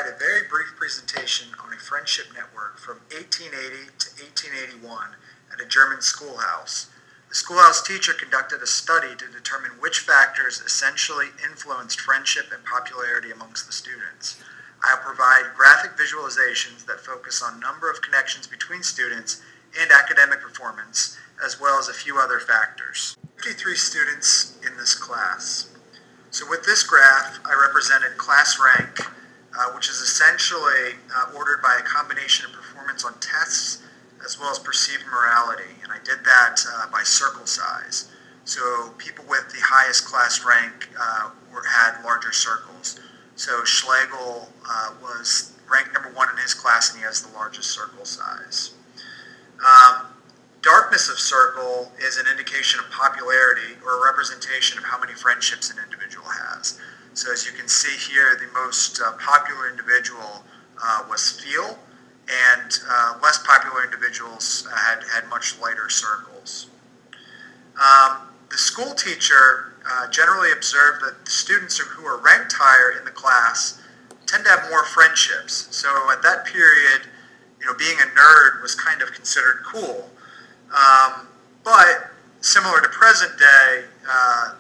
a very brief presentation on a friendship network from 1880 to 1881 at a German schoolhouse. The schoolhouse teacher conducted a study to determine which factors essentially influenced friendship and popularity amongst the students. I'll provide graphic visualizations that focus on number of connections between students and academic performance, as well as a few other factors. 53 students in this class. So with this graph, I represented class rank, which is essentially ordered by a combination of performance on tests as well as perceived morality, and I did that by circle size. So people with the highest class rank had larger circles. So Schlegel was ranked number 1 in his class, and he has the largest circle size. Darkness of circle is an indication of popularity or a representation of how many friendships an individual has. So as you can see here, the most popular individual was Fiel, and less popular individuals had much lighter circles. The school teacher generally observed that the students who are ranked higher in the class tend to have more friendships. So at that period, being a nerd was kind of considered cool. But similar to present day,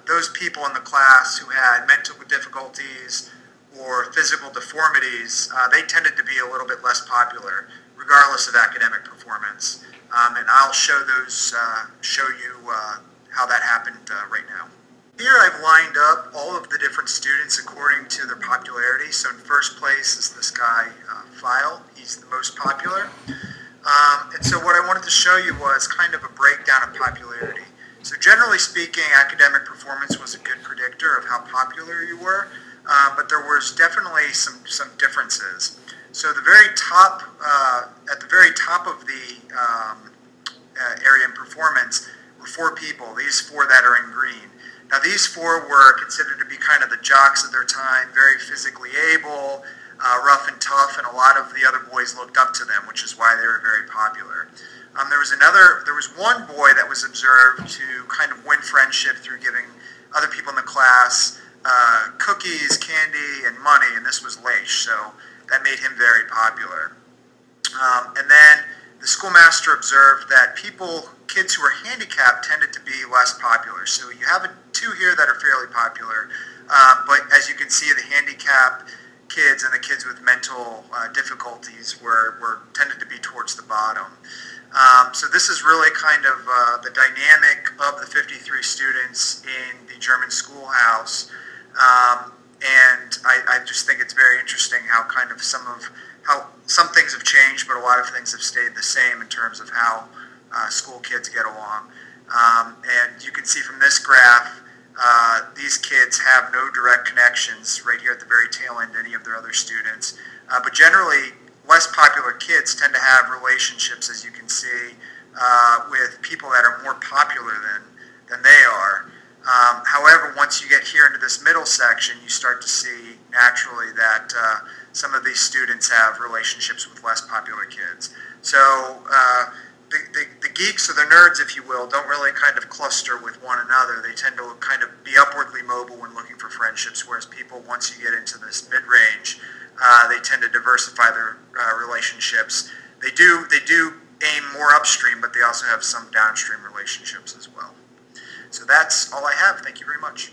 those people in the class who had mental difficulties or physical deformities, they tended to be a little bit less popular, regardless of academic performance. And I'll show you how that happened right now. Here I've lined up all of the different students according to their popularity. So in first place is this guy, Fiel. He's the most popular. And so what I wanted to show you was kind of a breakdown of popularity. So generally speaking, academic performance was a good predictor of how popular you were, but there was definitely some differences. So the very top, at the very top of the area in performance were 4 people, these 4 that are in green. Now these 4 were considered to be kind of the jocks of their time, very physically able, rough and tough, and a lot of the other boys looked up to them, which is why they were very popular. There was one boy that was observed to kind of win friendship through giving other people in the class cookies, candy, and money, and this was Leish, so that made him very popular. And then the schoolmaster observed that kids who were handicapped tended to be less popular. So you have 2 here that are fairly popular, but as you can see, the handicapped kids and the kids with mental difficulties tended to be towards the bottom. So this is really kind of the dynamic of the 53 students in the German schoolhouse, and I just think it's very interesting how some things have changed, but a lot of things have stayed the same in terms of how school kids get along. And you can see from this graph, these kids have no direct connections right here at the very tail end to any of their other students. But generally, less popular kids tend to have relationships, as you can see, with people that are more popular than they are. However, once you get here into this middle section, you start to see naturally that some of these students have relationships with less popular kids. So the geeks or the nerds, if you will, don't really kind of cluster with one another. They tend to kind of be upwardly mobile when looking for friendships, whereas people, once you get into this mid-range, they tend to diversify their relationships. They do aim more upstream, but they also have some downstream relationships as well. So that's all I have. Thank you very much.